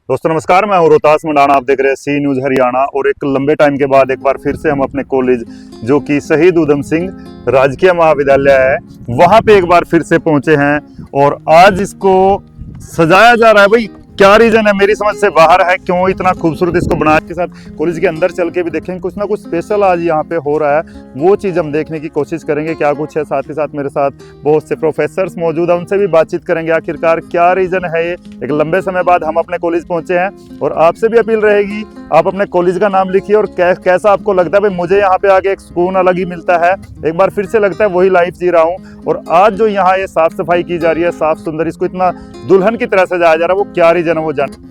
दोस्तों नमस्कार, मैं हूं रोहतास मंडाना। आप देख रहे हैं सी न्यूज़ हरियाणा। और एक लंबे टाइम के बाद एक बार फिर से हम अपने कॉलेज जो कि शहीद उधम सिंह राजकीय महाविद्यालय है वहां पे एक बार फिर से पहुंचे हैं। और आज इसको सजाया जा रहा है। भाई क्या रीजन है, मेरी समझ से बाहर है, क्यों इतना खूबसूरत इसको बनाने के साथ कॉलेज के अंदर चल के भी देखेंगे कुछ ना कुछ स्पेशल आज यहाँ पे हो रहा है। वो चीज़ हम देखने की कोशिश करेंगे क्या कुछ है। साथ ही साथ मेरे साथ बहुत से प्रोफेसर्स मौजूद हैं, उनसे भी बातचीत करेंगे आखिरकार क्या रीजन है। ये एक लंबे समय बाद हम अपने कॉलेज पहुंचे हैं और आपसे भी अपील रहेगी आप अपने कॉलेज का नाम लिखिए और कैसा आपको लगता है। भाई मुझे यहाँ पे आके एक सुकून अलग ही मिलता है, एक बार फिर से लगता है वही लाइफ जी रहा हूँ। और आज जो यहाँ ये साफ सफाई की जा रही है, साफ सुंदर, इसको इतना दुल्हन की तरह सजाया जा रहा है, वो क्या रीजन है वो जान।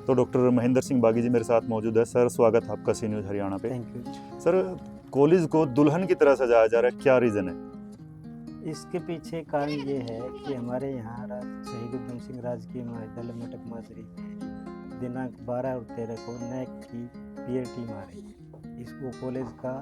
तो डॉक्टर महेंद्र सिंह बागी जी मेरे साथ मौजूद है। सर स्वागत है आपका सी न्यूज़ हरियाणा पे। Thank you. सर कॉलेज को दुल्हन की तरह सजाया जा रहा है, क्या रीजन है? इसके पीछे कारण ये है कि हमारे यहाँ शहीद उधम सिंह राजकीय महाविद्यालय मटक माजरी दिनांक 12 और 13 को नैक की पीयर टीम आ रही है। वो कॉलेज का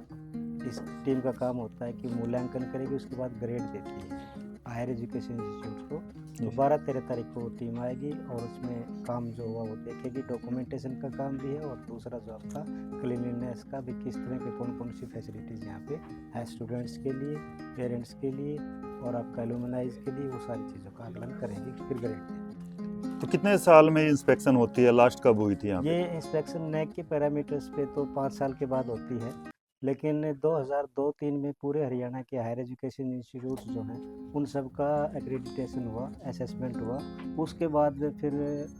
इस टीम का काम होता है कि मूल्यांकन करेगी, उसके बाद ग्रेड देती है हायर एजुकेशन इंस्टीट्यूट को। तो 12-13 तारीख को वो टीम आएगी और उसमें काम जो हुआ वो देखेगी। डॉक्यूमेंटेशन का काम भी है और दूसरा जो आपका क्लीनलीनेस का भी, किस तरह के कौन कौन सी फैसिलिटीज़ यहाँ पे है स्टूडेंट्स के लिए, पेरेंट्स के लिए और आपका एलुमनाइज के लिए, वो सारी चीज़ों का आकलन करेंगे, फिर ग्रेड देंगे। तो कितने साल में इंस्पेक्शन होती है, लास्ट कब हुई थी यहाँ पे? ये इंस्पेक्शन नैक के पैरामीटर्स पे तो 5 साल के बाद होती है, लेकिन 2002-03 में पूरे हरियाणा के हायर एजुकेशन इंस्टीट्यूट जो हैं उन सब का एक्रेडिटेशन हुआ, असेसमेंट हुआ। उसके बाद फिर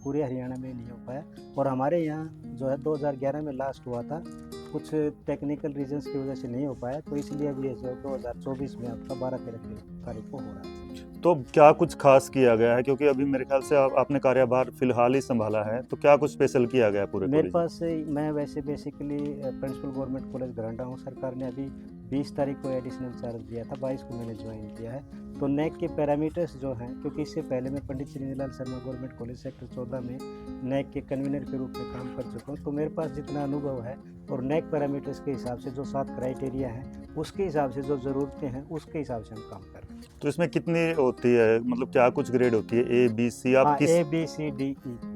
पूरे हरियाणा में नहीं हो पाया और हमारे यहाँ जो है 2011 में लास्ट हुआ था। कुछ टेक्निकल रीजंस की वजह से नहीं हो पाया, तो इसलिए अभी जो 2024 में आपका 12-13 तारीख को हो रहा है। तो क्या कुछ खास किया गया है, क्योंकि अभी मेरे ख्याल से आपने कार्यभार फिलहाल ही संभाला है, तो क्या कुछ स्पेशल किया गया है पूरे मेरे कॉलेज में? पास मैं वैसे बेसिकली प्रिंसिपल गवर्नमेंट कॉलेज घरंडा हूँ। सरकार ने अभी 20 तारीख को एडिशनल चार्ज दिया था, 22 को मैंने ज्वाइन किया है। तो नैक के पैरामीटर्स जो हैं, क्योंकि इससे पहले मैं Pandit Shrinidhi Sharma government college sector 14 में नैक के कन्वीनर के रूप में काम कर चुका हूँ। तो मेरे पास जितना अनुभव है और नैक पैरामीटर्स के हिसाब से जो 7 क्राइटेरिया हैं, उसके हिसाब से जो ज़रूरतें हैं, उसके हिसाब से हम काम कर रहे हैं। तो इसमें कितनी होती है, मतलब क्या कुछ ग्रेड होती है, ए बी सी? आप हाँ, किस ABCDE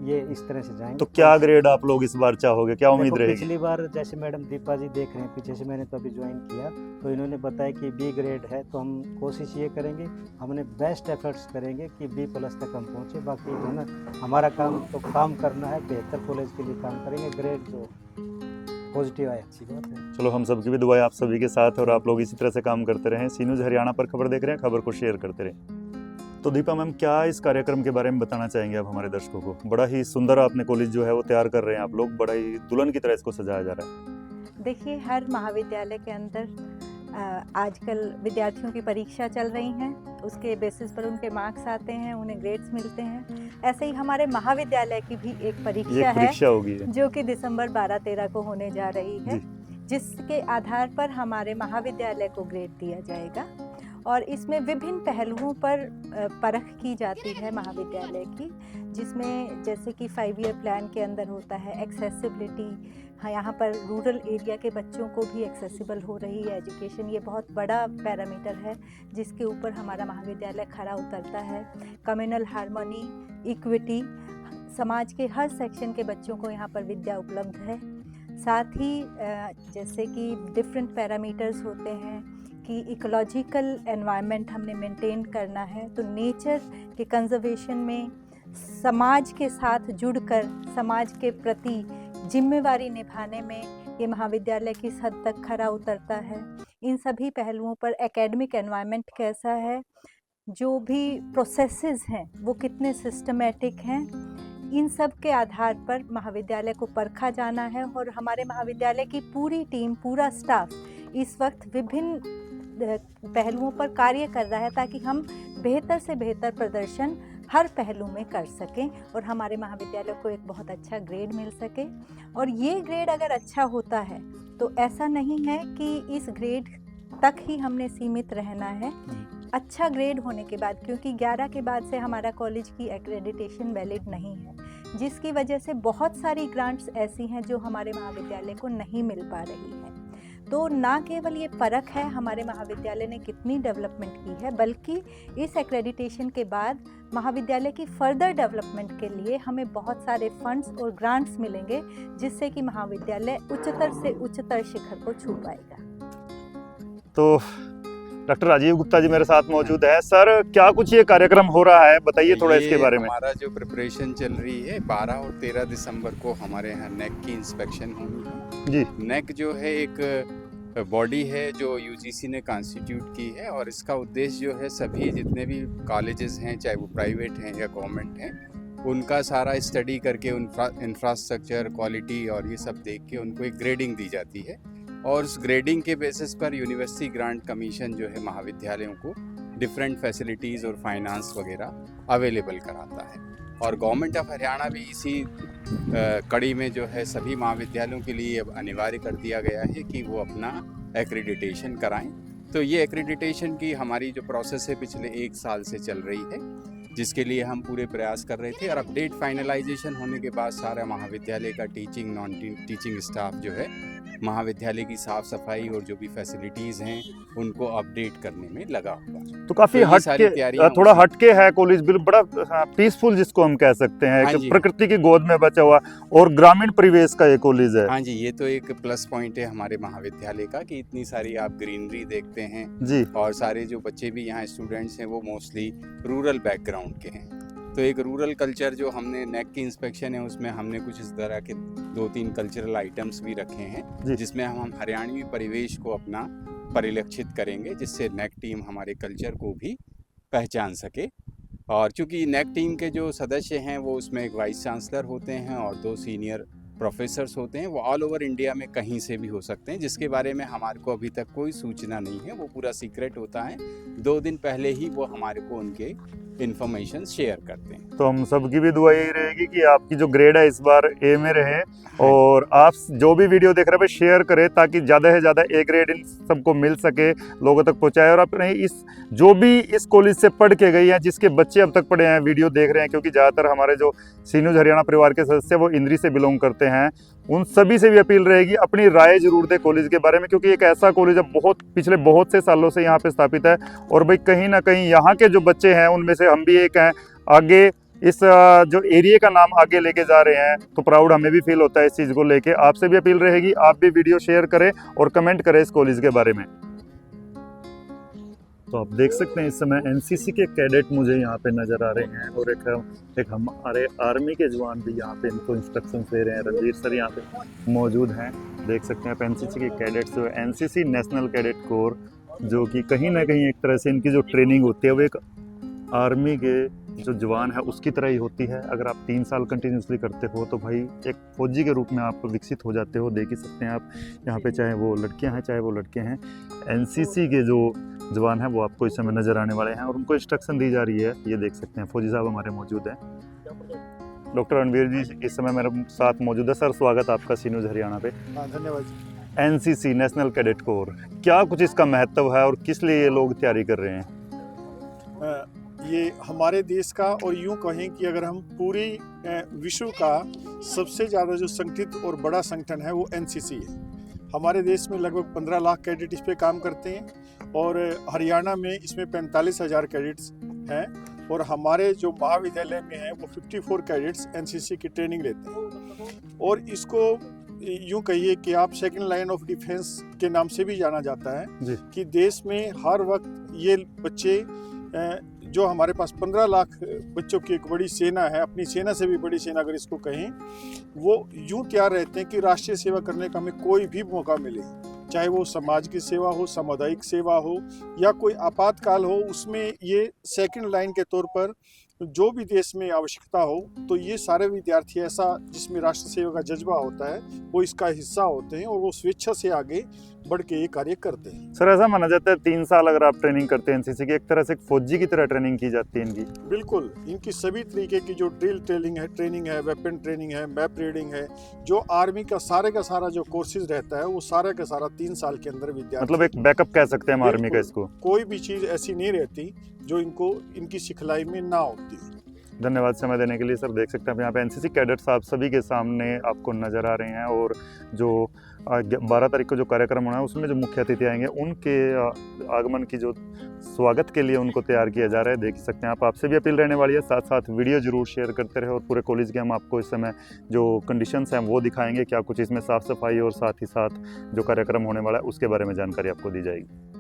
ये इस तरह से जाएंगे। तो क्या ग्रेड आप लोग इस बार चाहोगे, क्या उम्मीद देखो, रहेगी? पिछली बार जैसे मैडम दीपा जी देख रहे हैं पीछे से, मैंने तो अभी ज्वाइन किया, तो इन्होंने बताया कि B ग्रेड है, तो हम कोशिश ये करेंगे, हमने बेस्ट एफर्ट्स करेंगे कि B+ तक हम पहुँचे। बाकी जो है ना, हमारा काम तो काम करना है, बेहतर कॉलेज के लिए काम करेंगे। ग्रेड जो पॉजिटिव आए अच्छी बात है। चलो, हम सबकी भी दुआएं आप सभी के साथ है और आप लोग इसी तरह से काम करते रहें। सी न्यूज़ हरियाणा पर खबर देख रहे हैं, खबर को शेयर करते रहें। तो दीपा मैम, क्या इस कार्यक्रम के बारे में बताना चाहेंगे आप हमारे दर्शकों को? बड़ा ही सुंदर आपने कॉलेज जो है वो तैयार कर रहे हैं आप लोग, बड़ा ही दुल्हन की तरह इसको सजाया जा रहा है। देखिए, हर महाविद्यालय के अंदर आजकल विद्यार्थियों की परीक्षा चल रही हैं, उसके बेसिस पर उनके मार्क्स आते हैं, उन्हें ग्रेड्स मिलते हैं। ऐसे ही हमारे महाविद्यालय की भी एक परीक्षा होगी है जो कि दिसंबर 12-13 को होने जा रही है, जिसके आधार पर हमारे महाविद्यालय को ग्रेड दिया जाएगा। और इसमें विभिन्न पहलुओं पर परख की जाती है महाविद्यालय की, जिसमें जैसे कि 5 ईयर प्लान के अंदर होता है एक्सेसिबिलिटी। हाँ, यहाँ पर रूरल एरिया के बच्चों को भी एक्सेसिबल हो रही है एजुकेशन। ये बहुत बड़ा पैरामीटर है जिसके ऊपर हमारा महाविद्यालय खरा उतरता है। कम्युनल हार्मनी, इक्विटी, समाज के हर सेक्शन के बच्चों को यहाँ पर विद्या उपलब्ध है। साथ ही जैसे कि डिफरेंट पैरामीटर्स होते हैं कि इकोलॉजिकल एनवायरनमेंट हमने मेंटेन करना है, तो नेचर के कंजर्वेशन में समाज के साथ जुड़कर समाज के प्रति जिम्मेवारी निभाने में ये महाविद्यालय किस हद तक खरा उतरता है, इन सभी पहलुओं पर एकेडमिक एनवायरनमेंट कैसा है, जो भी प्रोसेसेस हैं वो कितने सिस्टमेटिक हैं, इन सब के आधार पर महाविद्यालय को परखा जाना है। और हमारे महाविद्यालय की पूरी टीम, पूरा स्टाफ इस वक्त विभिन्न पहलुओं पर कार्य कर रहा है ताकि हम बेहतर से बेहतर प्रदर्शन हर पहलू में कर सकें और हमारे महाविद्यालय को एक बहुत अच्छा ग्रेड मिल सके। और ये ग्रेड अगर अच्छा होता है तो ऐसा नहीं है कि इस ग्रेड तक ही हमने सीमित रहना है। अच्छा ग्रेड होने के बाद, क्योंकि 11 के बाद से हमारा कॉलेज की एक्रेडिटेशन वैलिड नहीं है, जिसकी वजह से बहुत सारी ग्रांट्स ऐसी हैं जो हमारे महाविद्यालय को नहीं मिल पा रही है। तो ना केवल ये परख है हमारे महाविद्यालय ने कितनी डेवलपमेंट की है, बल्कि इस एक्रेडिटेशन के बाद महाविद्यालय की फर्दर डेवलपमेंट के लिए हमें बहुत सारे फंड्स और ग्रांट्स मिलेंगे, जिससे कि महाविद्यालय उच्चतर से उच्चतर शिखर को छू पाएगा। तो डॉक्टर राजीव गुप्ता जी मेरे साथ मौजूद है। सर, क्या कुछ ये कार्यक्रम हो रहा है, बताइए थोड़ा इसके बारे में। हमारा जो प्रिपरेशन चल रही है, 12 और 13 दिसंबर को हमारे यहाँ नेक की इंस्पेक्शन होनी है जी। नेक जो है एक बॉडी है जो यूजीसी ने कॉन्स्टिट्यूट की है, और इसका उद्देश्य जो है सभी जितने भी कॉलेजेस हैं, चाहे वो प्राइवेट हैं या गवर्नमेंट हैं, उनका सारा स्टडी करके इंफ्रास्ट्रक्चर, क्वालिटी और ये सब देख के उनको एक ग्रेडिंग दी जाती है। और उस ग्रेडिंग के बेसिस पर यूनिवर्सिटी ग्रांट कमीशन जो है महाविद्यालयों को डिफरेंट फैसिलिटीज़ और फाइनेंस वगैरह अवेलेबल कराता है। और गवर्नमेंट ऑफ हरियाणा भी इसी कड़ी में जो है सभी महाविद्यालयों के लिए अब अनिवार्य कर दिया गया है कि वो अपना एक्रेडिटेशन कराएं। तो ये एक्रेडिटेशन की हमारी जो प्रोसेस है पिछले 1 साल से चल रही है, जिसके लिए हम पूरे प्रयास कर रहे थे। और अपडेट फाइनलाइजेशन होने के बाद सारा महाविद्यालय का टीचिंग, नॉन टीचिंग स्टाफ जो है महाविद्यालय की साफ सफाई और जो भी फैसिलिटीज़ हैं उनको अपडेट करने में लगा हुआ। तो काफी थोड़ा हटके है कॉलेज, बिल्कुल बड़ा पीसफुल जिसको हम कह सकते हैं, कि प्रकृति की गोद में बचा हुआ और ग्रामीण परिवेश का ये कॉलेज है। हाँ जी, ये तो एक प्लस पॉइंट है हमारे महाविद्यालय का कि इतनी सारी आप ग्रीनरी देखते हैं जी। और सारे जो बच्चे भी यहाँ स्टूडेंट्स हैं वो मोस्टली रूरल बैकग्राउंड के हैं। तो एक रूरल कल्चर जो हमने नेक की इंस्पेक्शन है उसमें हमने कुछ इस तरह के 2-3 कल्चरल आइटम्स भी रखे हैं, जिसमें हम हरियाणवी परिवेश को अपना परिलक्षित करेंगे, जिससे नेक टीम हमारे कल्चर को भी पहचान सके। और चूंकि नेक टीम के जो सदस्य हैं वो उसमें एक वाइस चांसलर होते हैं और 2 सीनियर प्रोफेसर्स होते हैं, वो ऑल ओवर इंडिया में कहीं से भी हो सकते हैं, जिसके बारे में हमारे को अभी तक कोई सूचना नहीं है, वो पूरा सीक्रेट होता है। 2 दिन पहले ही वो हमारे को उनके इन्फॉर्मेशन शेयर करते हैं। तो हम सबकी भी दुआ यही रहेगी कि आपकी जो ग्रेड है इस बार ए में रहे, और आप जो भी वीडियो देख रहे हैं शेयर करें ताकि ज़्यादा से ज़्यादा ए ग्रेड इन सबको मिल सके, लोगों तक पहुंचाए। और अपने इस जो भी इस कॉलेज से पढ़ के गई हैं, जिसके बच्चे अब तक पढ़े हैं, वीडियो देख रहे हैं, क्योंकि ज़्यादातर हमारे जो सी न्यूज़ हरियाणा परिवार के सदस्य वो इंद्री से बिलोंग करते हैं, उन सभी से भी अपील रहेगी अपनी राय जरूर दें कॉलेज के बारे में, क्योंकि एक ऐसा कॉलेज अब पिछले बहुत से सालों से यहाँ पे स्थापित है। और भाई कहीं ना कहीं यहाँ के जो बच्चे हैं उनमें से हम भी एक हैं, आगे इस जो एरिया का नाम आगे लेके जा रहे हैं, तो प्राउड हमें भी फील होता है इस चीज़ को लेके। आपसे भी अपील रहेगी, आप भी वीडियो शेयर करें और कमेंट करें इस कॉलेज के बारे में। तो आप देख सकते हैं इस समय एनसीसी के कैडेट मुझे यहाँ पे नज़र आ रहे हैं, और एक हमारे आर्मी के जवान भी यहाँ पे इनको इंस्ट्रक्शन दे रहे हैं। रणवीर सर यहाँ पे मौजूद हैं, देख सकते हैं आप एनसीसी के cadets, NCC national cadet corps, जो कि कहीं ना कहीं एक तरह से इनकी जो ट्रेनिंग होती है वो एक आर्मी के जो जवान है उसकी तरह ही होती है। अगर आप 3 साल कंटिन्यूसली करते हो तो भाई एक फौजी के रूप में आप विकसित हो जाते हो। देख ही सकते हैं आप यहाँ पे, चाहे वो लड़कियाँ हैं चाहे वो लड़के हैं, एनसीसी के जो जवान हैं वो आपको इस समय नज़र आने वाले हैं और उनको इंस्ट्रक्शन दी जा रही है। ये देख सकते हैं फौजी साहब हमारे मौजूद हैं। डॉक्टर रणवीर जी इस समय मेरे साथ मौजूद है। सर स्वागत आपका सी न्यूज़ हरियाणा पे। धन्यवाद। एनसीसी नेशनल कैडेट कोर, क्या कुछ इसका महत्व है और किस लिए ये लोग तैयारी कर रहे हैं? ये हमारे देश का, और यूँ कहें कि अगर हम पूरी विश्व का सबसे ज़्यादा जो संगठित और बड़ा संगठन है वो एनसीसी है। हमारे देश में लगभग 15 लाख कैडेट इस पे काम करते हैं और हरियाणा में इसमें 45,000 कैडेट्स हैं, और हमारे जो महाविद्यालय में हैं वो 54 कैडेट्स एनसीसी की ट्रेनिंग लेते हैं। और इसको यूँ कहिए कि आप सेकंड लाइन ऑफ डिफेंस के नाम से भी जाना जाता है कि देश में हर वक्त ये बच्चे जो हमारे पास 15 लाख बच्चों की एक बड़ी सेना है, अपनी सेना से भी बड़ी सेना अगर इसको कहें, वो यूं तैयार रहते हैं कि राष्ट्रीय सेवा करने का हमें कोई भी मौका मिले, चाहे वो समाज की सेवा हो, सामुदायिक सेवा हो या कोई आपातकाल हो, उसमें ये सेकंड लाइन के तौर पर जो भी देश में आवश्यकता हो, तो ये सारे विद्यार्थी ऐसा जिसमें राष्ट्र सेवा का जज्बा होता है वो इसका हिस्सा होते हैं और वो स्वेच्छा से आगे बढ़ के ये कार्य करते हैं। सर ऐसा माना जाता है 3 साल अगर आप ट्रेनिंग करते हैं एनसीसी की, एक तरह से एक फौजी की तरह ट्रेनिंग की जाती है इनकी। बिल्कुल, इनकी सभी तरीके की जो ड्रिल ट्रेनिंग है, वेपन ट्रेनिंग है, मैप रीडिंग है, जो आर्मी का सारा जो कोर्सेज रहता है वो सारा का सारा 3 साल के अंदर विद्यार्थी, मतलब एक बैकअप कह सकते हैं हम आर्मी का इसको। कोई भी चीज़ ऐसी नहीं रहती जो इनकी सिखलाई में ना होती। धन्यवाद समय देने के लिए सर। देख सकते हैं आप यहाँ पे एनसीसी कैडेट्स आप सभी के सामने आपको नज़र आ रहे हैं, और जो 12 तारीख को जो कार्यक्रम होना है उसमें जो मुख्य अतिथि आएंगे उनके आगमन की जो स्वागत के लिए उनको तैयार किया जा रहा है। देख सकते हैं आप, आपसे भी अपील रहने वाली है, साथ साथ वीडियो जरूर शेयर करते रहे, और पूरे कॉलेज के हम आपको इस समय जो कंडीशंस हैं वो दिखाएंगे, क्या कुछ इसमें साफ़ सफाई और साथ ही साथ जो कार्यक्रम होने वाला है उसके बारे में जानकारी आपको दी जाएगी।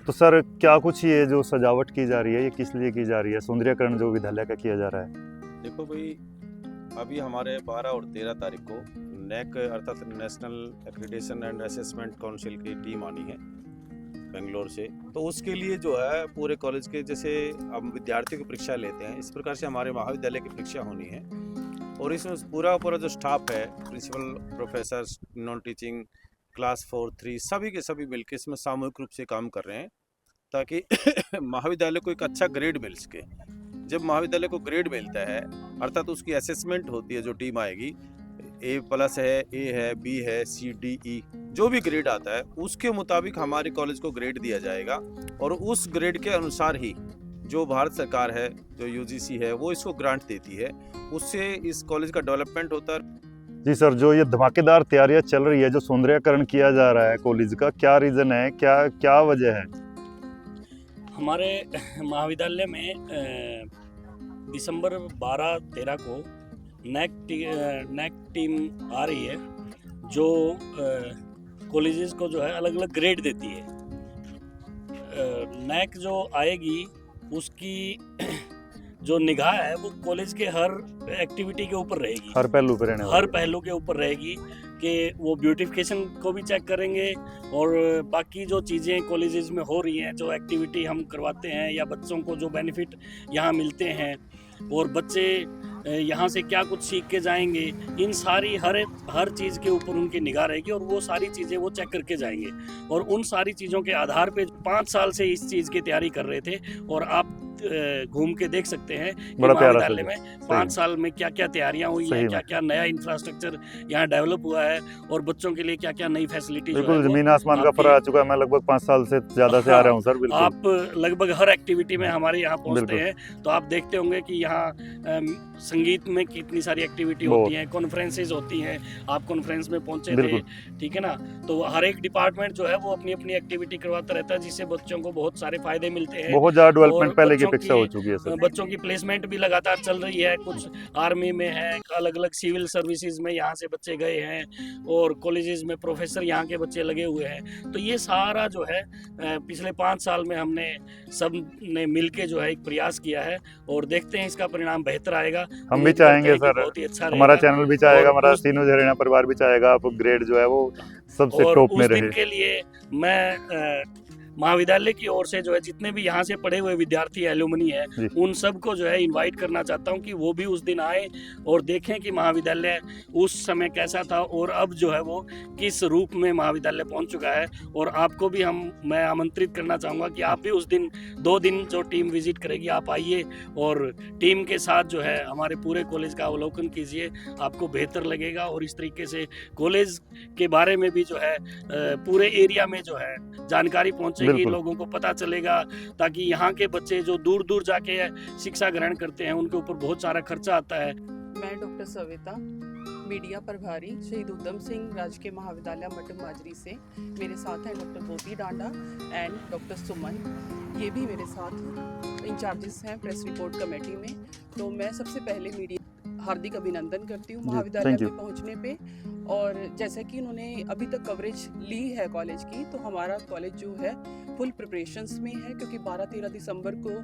तो सर क्या कुछ ये जो सजावट की जा रही है ये किस लिए की जा रही है, सौंदर्यकरण जो विद्यालय का किया जा रहा है? देखो भाई, अभी हमारे 12 और 13 तारीख को नेक अर्थात national accreditation and assessment council की टीम आनी है बेंगलोर से। तो उसके लिए जो है पूरे कॉलेज के, जैसे हम विद्यार्थियों की परीक्षा लेते हैं इस प्रकार से हमारे महाविद्यालय की परीक्षा होनी है, और इसमें पूरा जो स्टाफ है, principal, professor, non teaching, class 4, 3 सभी के सभी मिलकर इसमें सामूहिक रूप से काम कर रहे हैं ताकि महाविद्यालय को एक अच्छा ग्रेड मिल सके। जब महाविद्यालय को ग्रेड मिलता है अर्थात उसकी असेसमेंट होती है, जो टीम आएगी A+ है, A है, B है, C, D, E जो भी ग्रेड आता है उसके मुताबिक हमारे कॉलेज को ग्रेड दिया जाएगा, और उस ग्रेड के अनुसार ही जो भारत सरकार है, जो UGC है, वो इसको ग्रांट देती है, उससे इस कॉलेज का डेवलपमेंट होता है। जी सर, जो ये धमाकेदार तैयारियां चल रही है, जो सौंदर्यकरण किया जा रहा है कॉलेज का, क्या रीज़न है, क्या वजह है? हमारे महाविद्यालय में दिसंबर 12-13 को नेक टीम आ रही है, जो कॉलेजेस को जो है अलग अलग ग्रेड देती है। नेक जो आएगी उसकी जो निगाह है वो कॉलेज के हर एक्टिविटी के ऊपर रहेगी, हर पहलू पे रहने हर पहलू के ऊपर रहेगी, कि वो ब्यूटिफिकेशन को भी चेक करेंगे, और बाकी जो चीज़ें कॉलेजेस में हो रही हैं, जो एक्टिविटी हम करवाते हैं या बच्चों को जो बेनिफिट यहाँ मिलते हैं, और बच्चे यहाँ से क्या कुछ सीख के जाएंगे, इन सारी हर चीज़ के ऊपर उनकी निगाह रहेगी, और वो सारी चीज़ें वो चेक करके जाएंगे। और उन सारी चीज़ों के आधार पे 5 साल से इस चीज़ की तैयारी कर रहे थे, और आप घूम के देख सकते हैं कि महाविद्यालय में 5 साल में क्या क्या तैयारियां हुई हैं, क्या क्या नया इंफ्रास्ट्रक्चर यहाँ डेवलप हुआ है, और बच्चों के लिए क्या क्या नई फैसिलिटी। बिल्कुल जमीन आसमान का फर्क आ चुका है। मैं लगभग 5 साल से ज्यादा से आ रहा हूँ सर। बिल्कुल आप लगभग हर एक्टिविटी में हमारे यहाँ पहुँचते हैं तो आप देखते होंगे कि यहाँ संगीत में कितनी सारी एक्टिविटी होती हैं, कॉन्फ्रेंसेज होती हैं, आप कॉन्फ्रेंस में पहुँचे थे, ठीक है ना। तो हर एक डिपार्टमेंट जो है वो अपनी अपनी एक्टिविटी करवाता रहता है, जिससे बच्चों को बहुत सारे फायदे मिलते हैं, बहुत ज़्यादा डेवलपमेंट पहले की अपेक्षा हो चुकी है सर। बच्चों की प्लेसमेंट भी लगातार चल रही है, कुछ आर्मी में है, अलग अलग सिविल सर्विसेज में यहाँ से बच्चे गए हैं और कॉलेजेस में प्रोफेसर यहाँ के बच्चे लगे हुए हैं। तो ये सारा जो है पिछले 5 साल में हमने सब ने मिलके जो है एक प्रयास किया है और देखते हैं इसका परिणाम बेहतर आएगा। हम भी चाहेंगे सर, बहुत ही अच्छा हमारा रहेगा। चैनल भी चाहेगा, और हमारा उस- सी न्यूज़ हरियाणा परिवार भी चाहेगा आप ग्रेड जो है वो सबसे और टॉप उस में दिन रहे। के लिए मैं महाविद्यालय की ओर से जो है जितने भी यहाँ से पढ़े हुए विद्यार्थी एलुमनी है जी। उन सबको जो है इनवाइट करना चाहता हूँ कि वो भी उस दिन आए और देखें कि महाविद्यालय उस समय कैसा था और अब जो है वो किस रूप में महाविद्यालय पहुँच चुका है। और आपको भी मैं आमंत्रित करना चाहूँगा कि आप भी उस दिन 2 दिन जो टीम विजिट करेगी आप आइए और टीम के साथ जो है हमारे पूरे कॉलेज का अवलोकन कीजिए, आपको बेहतर लगेगा। और इस तरीके से कॉलेज के बारे में भी जो है पूरे एरिया में जो है जानकारी पहुँचेगी, बिल्कुल। लोगों को पता चलेगा, ताकि यहाँ के बच्चे जो दूर दूर जाके शिक्षा ग्रहण करते हैं उनके ऊपर बहुत सारा खर्चा आता है। मैं डॉक्टर सविता, मीडिया प्रभारी शहीद उधम सिंह राजकीय महाविद्यालय मटक माजरी से। मेरे साथ हैं doctor Gopi Danda and doctor Suman, ये भी मेरे साथ इंचार्जेस हैं प्रेस रिपोर्ट कमेटी में। तो मैं सबसे पहले मीडिया हार्दिक अभिनंदन करती हूँ महाविद्यालय thank you. में पहुँचने पे। और जैसा कि उन्होंने अभी तक कवरेज ली है कॉलेज की, तो हमारा कॉलेज जो है फुल प्रिपरेशंस में है, क्योंकि 12-13 दिसंबर को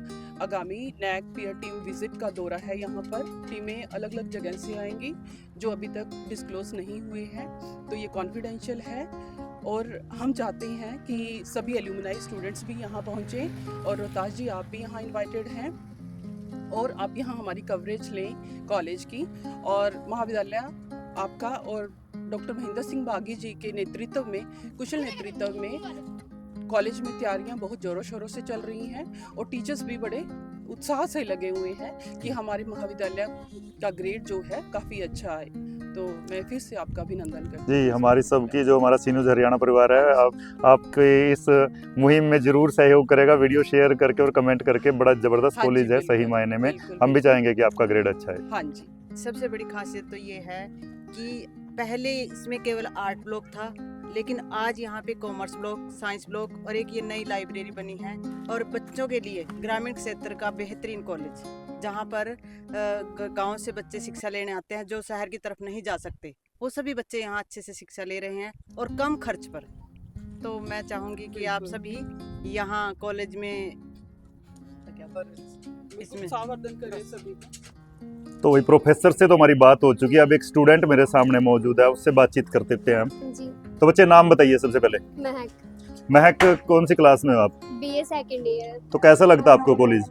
आगामी नैक पीयर टीम विजिट का दौरा है। यहाँ पर टीमें अलग अलग जगह से आएंगी जो अभी तक डिस्क्लोज नहीं हुए हैं, तो ये कॉन्फिडेंशियल है। और हम चाहते हैं कि सभी एल्यूमिनाई स्टूडेंट्स भी यहाँ पहुँचें और रोहतास जी आप भी यहाँ इन्वाइटेड हैं और आप यहाँ हमारी कवरेज लें कॉलेज की। और महाविद्यालय आपका और डॉक्टर महेंद्र सिंह बागी जी के नेतृत्व में, कुशल नेतृत्व में कॉलेज में तैयारियां बहुत ज़ोरों शोरों से चल रही हैं और टीचर्स भी बड़े उत्साह से लगे हुए हैं कि हमारे महाविद्यालय का ग्रेड जो है काफ़ी अच्छा आए। तो मैं फिर से आपका अभिनंदन करती हूँ। जी, हमारी सबकी जो हमारा सी न्यूज़ हरियाणा परिवार है आपके इस मुहिम में जरूर सहयोग करेगा, वीडियो शेयर करके और कमेंट करके। बड़ा जबरदस्त हाँ जी, कॉलेज है बिल्कुल, सही मायने में। बिल्कुल, हम भी बिल्कुल। चाहेंगे कि आपका ग्रेड अच्छा है। हाँ जी। सबसे बड़ी खासियत तो ये है कि पहले इसमें केवल आर्ट ब्लॉक था, लेकिन आज यहाँ पे कॉमर्स ब्लॉक, साइंस ब्लॉक और एक ये नई लाइब्रेरी बनी है। और बच्चों के लिए ग्रामीण क्षेत्र का बेहतरीन कॉलेज, जहाँ पर गांव से बच्चे शिक्षा लेने आते हैं जो शहर की तरफ नहीं जा सकते, वो सभी बच्चे यहाँ अच्छे से शिक्षा ले रहे हैं और कम खर्च पर। तो मैं चाहूँगी कि आप सभी यहाँ कॉलेज में इसमें सावर्धन करें सभी। तो वही प्रोफेसर से तो हमारी बात हो चुकी है, अब एक स्टूडेंट मेरे सामने मौजूद है, उससे बातचीत करते थे हम। जी, तो बच्चे नाम बताइए सबसे पहले। महक महक, कौन सी क्लास में हो आप? BA second year. तो कैसा लगता है आपको कॉलेज?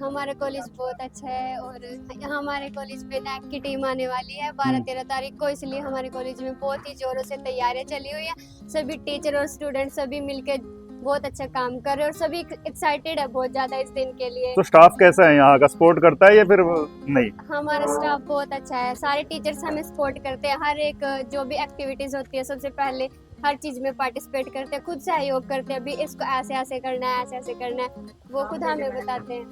हमारा कॉलेज बहुत अच्छा है और हमारे कॉलेज पे नैक की टीम आने वाली है 12-13 तारीख को, इसलिए हमारे कॉलेज में बहुत ही जोरों से तैयारियां चली हुई है। सभी टीचर और स्टूडेंट सभी मिलकर बहुत अच्छा काम कर रहे हैं और सभी एक्साइटेड है बहुत ज़्यादा इस दिन के लिए। तो स्टाफ कैसा है यहाँ का, सपोर्ट करता है या फिर नहीं? हमारा स्टाफ बहुत अच्छा है, सारे टीचर्स हमें सपोर्ट करते हैं। हर एक जो भी एक्टिविटीज़ होती है सबसे पहले हर चीज़ में पार्टिसिपेट करते हैं, खुद सहयोग करते हैं। अभी इसको ऐसे ऐसे करना है, ऐसे ऐसे करना है, वो खुद हमें बताते हैं।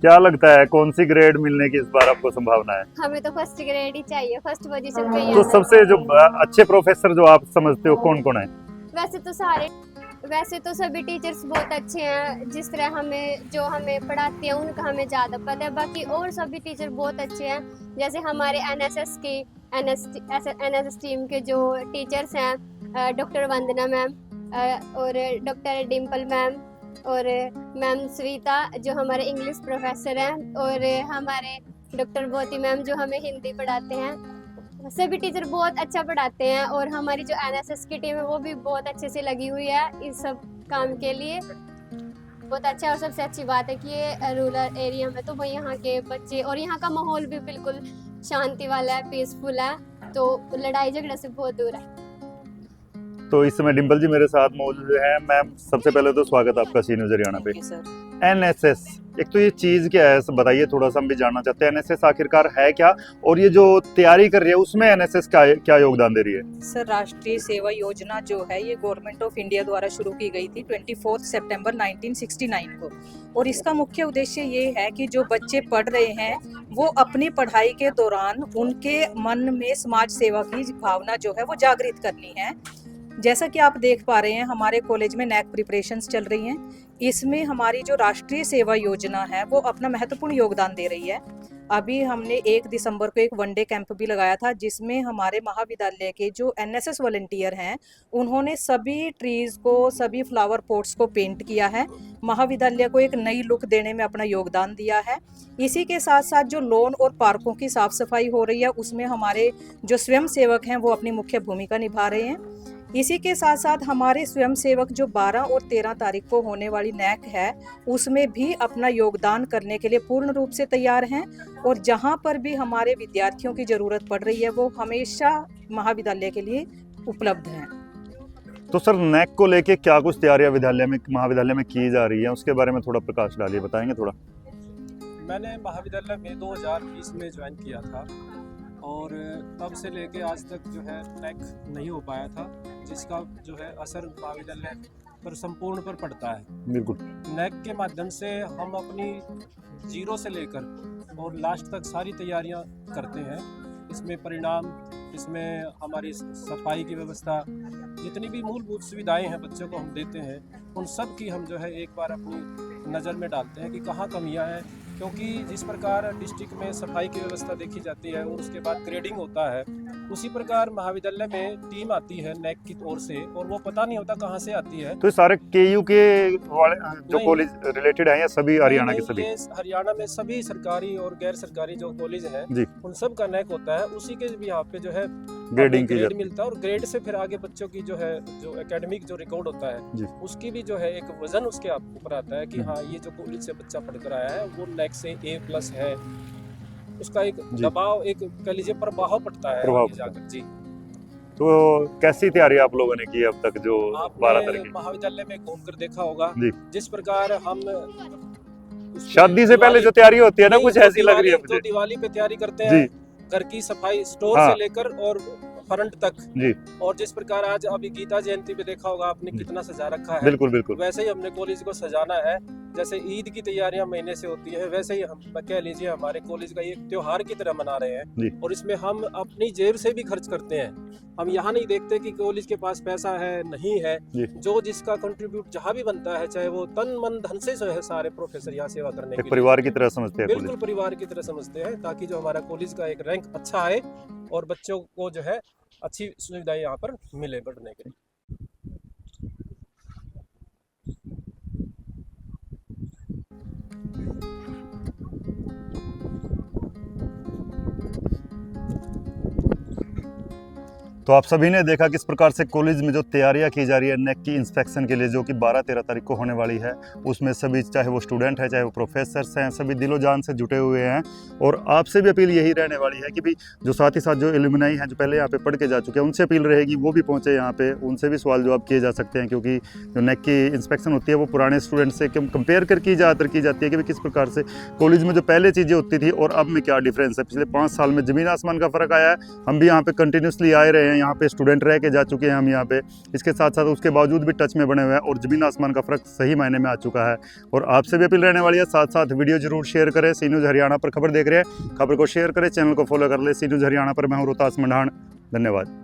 क्या लगता है कौन सी ग्रेड मिलने की इस बार आपको संभावना है? हमें तो फर्स्ट ग्रेड ही चाहिए, फर्स्ट पोजीशन पे ही तो आना है। सबसे जो अच्छे प्रोफेसर जो आप समझते हो कौन कौन है? वैसे तो सभी टीचर्स बहुत अच्छे हैं, जिस तरह हमें पढ़ाते हैं उनका हमें ज़्यादा पता है। बाकी और सभी टीचर बहुत अच्छे हैं, जैसे हमारे एनएसएस टीम के जो टीचर्स हैं, डॉक्टर वंदना मैम और डॉक्टर डिम्पल मैम और मैम स्वीता जो हमारे इंग्लिश प्रोफेसर हैं, और हमारे डॉक्टर बोती मैम जो हमें हिंदी पढ़ाते हैं। सभी टीचर बहुत अच्छा पढ़ाते हैं और हमारी जो एनएसएस की टीम है वो भी बहुत अच्छे से लगी हुई है इस सब काम के लिए। बहुत अच्छा है और सबसे अच्छी बात है कि ये रूरल एरिया में तो वही यहाँ के बच्चे और यहाँ का माहौल भी बिल्कुल शांति वाला है, पीसफुल है, तो लड़ाई झगड़े से बहुत दूर है। तो इस समय डिम्पल जी मेरे साथ मौजूद है। मैम, सबसे पहले तो स्वागत आपका सी न्यूज़ हरियाणा पे। एनएसएस, एक तो ये चीज़ क्या है बताइए थोड़ा सा, हम भी जानना चाहते हैं एनएसएस आखिरकार है क्या, और ये जो तैयारी कर रही है उसमें एनएसएस क्या योगदान दे रही है? सर, राष्ट्रीय सेवा योजना जो है ये गवर्नमेंट ऑफ इंडिया द्वारा शुरू की गई थी 24 सितंबर 1969 को, और इसका मुख्य उद्देश्य ये है कि जो बच्चे पढ़ रहे हैं वो अपनी पढ़ाई के दौरान उनके मन में समाज सेवा की भावना जो है वो जागृत करनी है। जैसा कि आप देख पा रहे हैं हमारे कॉलेज में नैक प्रिपरेशंस चल रही हैं। इसमें हमारी जो राष्ट्रीय सेवा योजना है वो अपना महत्वपूर्ण योगदान दे रही है। अभी हमने 1 दिसंबर को एक वनडे कैंप भी लगाया था, जिसमें हमारे महाविद्यालय के जो एनएसएस वॉलंटियर हैं उन्होंने सभी ट्रीज को, सभी फ्लावर पॉट्स को पेंट किया है, महाविद्यालय को एक नई लुक देने में अपना योगदान दिया है। इसी के साथ साथ जो लॉन और पार्कों की साफ सफाई हो रही है उसमें हमारे जो स्वयं सेवक हैं वो अपनी मुख्य भूमिका निभा रहे हैं। इसी के साथ साथ हमारे स्वयंसेवक जो 12 और 13 तारीख को होने वाली नैक है उसमें भी अपना योगदान करने के लिए पूर्ण रूप से तैयार हैं, और जहां पर भी हमारे विद्यार्थियों की ज़रूरत पड़ रही है वो हमेशा महाविद्यालय के लिए उपलब्ध हैं। तो सर, नैक को लेके क्या कुछ तैयारियां महाविद्यालय में की जा रही है, उसके बारे में थोड़ा प्रकाश डालिए, बताएंगे थोड़ा। मैंने महाविद्यालय में 2020 में ज्वाइन किया था और तब से लेके आज तक जो है नैक नहीं हो पाया था, जिसका जो है असर महाविद्यालय पर संपूर्ण पर पड़ता है। बिल्कुल। नैक के माध्यम से हम अपनी जीरो से लेकर और लास्ट तक सारी तैयारियां करते हैं। इसमें परिणाम, इसमें हमारी सफाई की व्यवस्था, जितनी भी मूलभूत सुविधाएं हैं बच्चों को हम देते हैं, उन सब की हम जो है एक बार अपनी नज़र में डालते हैं कि कहाँ कमियां हैं। क्योंकि जिस प्रकार डिस्ट्रिक्ट में सफाई की व्यवस्था देखी जाती है और उसके बाद ग्रेडिंग होता है, उसी प्रकार महाविद्यालय में टीम आती है नैक की ओर से और वो पता नहीं होता कहाँ से आती है। तो सारे केयू के वाले जो कॉलेज रिलेटेड हैं या सभी हरियाणा के सभी? ये हरियाणा में सभी सरकारी और गैर सरकारी जो कॉलेज हैं उन सब का नैक होता है। उसी के भी यहाँ पे जो है ग्रेडिंग ग्रेड मिलता है और ग्रेड से फिर आगे बच्चों की जो है जो एकेडमिक जो रिकॉर्ड होता है उसकी भी जो है एक वजन उसके ऊपर आता है कि हाँ ये जो कॉलेज से बच्चा पढ़कर आया है वो नैक से A+ है। उसका एक दबाव, एक कह लीजिए प्रभाव पड़ता है आगे जाकर। जी, तो कैसी तैयारी आप लोगों ने की अब तक जो 12 तारीख महाविद्यालय में घूम कर देखा होगा जिस प्रकार हम शादी से पहले जो तैयारी होती है ना, कुछ ऐसी लग रही है मुझे। तो दिवाली पे तैयारी करते हैं, घर की सफाई स्टोर से लेकर और फ्रंट तक जी। और जिस प्रकार आज अभी गीता जयंती पे देखा होगा आपने कितना सजा रखा है। बिल्कुल बिल्कुल। वैसे ही हमने कॉलेज को सजाना है, जैसे ईद की तैयारियां महीने से होती है वैसे ही हम कह लीजिए हमारे कॉलेज का एक त्योहार की तरह मना रहे हैं और इसमें हम अपनी जेब से भी खर्च करते हैं। हम यहाँ नहीं देखते कि कॉलेज के पास पैसा है नहीं है, जो जिसका कंट्रीब्यूट जहाँ भी बनता है, चाहे वो तन मन धन से जो है सारे प्रोफेसर यहाँ सेवा करने के लिए परिवार की तरह समझते हैं। बिल्कुल परिवार की तरह समझते हैं, ताकि जो हमारा कॉलेज का एक रैंक अच्छा आए और बच्चों को जो है अच्छी सुविधाएं यहाँ पर मिले पढ़ने के लिए। तो आप सभी ने देखा किस प्रकार से कॉलेज में जो तैयारियां की जा रही है नेक की इंस्पेक्शन के लिए, जो कि 12-13 तारीख को होने वाली है, उसमें सभी चाहे वो स्टूडेंट है चाहे वो प्रोफेसर्स हैं, सभी दिलो जान से जुटे हुए हैं। और आपसे भी अपील यही रहने वाली है कि भी जो साथ ही साथ जो एलुमनाई हैं जो पहले यहाँ पे पढ़ के जा चुके हैं, उनसे अपील रहेगी वो भी पहुँचे यहाँ पे, उनसे भी सवाल जवाब किए जा सकते हैं। क्योंकि जो नेक की इंस्पेक्शन होती है वो पुराने स्टूडेंट से कंपेयर करके ज़्यादातर की जाती है कि किस प्रकार से कॉलेज में जो पहले चीज़ें होती थी और अब में क्या डिफरेंस है। पिछले 5 साल में ज़मीन आसमान का फ़र्क आया है। हम भी यहाँ पे कंटिन्यूसली आए रहे हैं, यहाँ पे स्टूडेंट रह के जा चुके हैं हम यहाँ पे, इसके साथ साथ उसके बावजूद भी टच में बने हुए हैं और ज़मीन आसमान का फ़र्क सही मायने में आ चुका है। और आपसे भी अपील रहने वाली है, साथ साथ वीडियो जरूर शेयर करें। सी न्यूज़ हरियाणा पर खबर देख रहे हैं, खबर को शेयर करें, चैनल को फॉलो कर ले। सी न्यूज़ हरियाणा पर मैं हूँ रोहतास मंडाण। धन्यवाद।